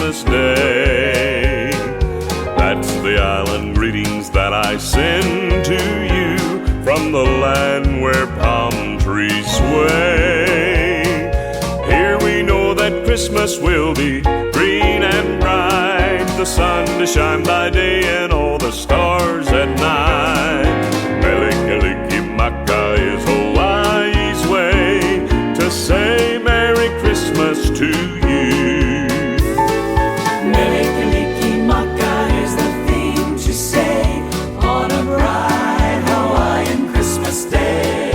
Christmas Day. That's the island greetings that I send to you from the land where palm trees sway. Here we know that Christmas will be green and bright, the sun to shine by day and all the stars at night. Mele Kalikimaka is Hawaii's way to say Merry Christmas to you. Mele Kalikimaka is the thing to say on a bright Hawaiian Christmas day.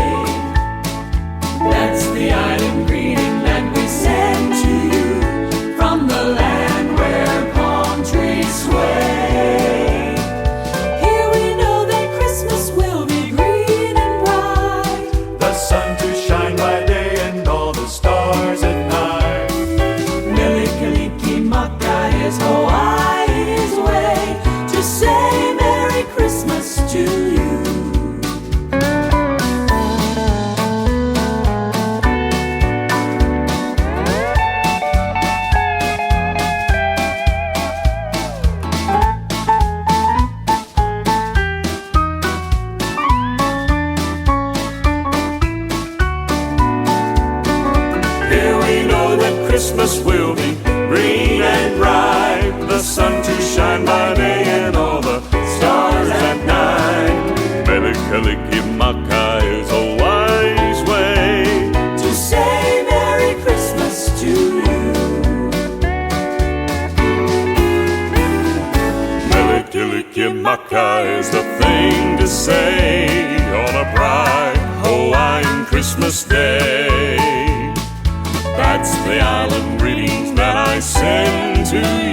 That's the island greeting that we send to you from the land where palm trees sway. Here we know that Christmas will be green and bright, the sun to shine by day and all the stars at night. Mele Kalikimaka is Hawaii's way to say Merry Christmas to you. Here we know that Christmas will be green and bright, the sun to shine by day and all the stars at night. Mele Kalikimaka is Hawaii's way To say Merry Christmas to you. Mele Kalikimaka is the thing to say on a bright Hawaiian Christmas Day. That's the island greetings that I send to you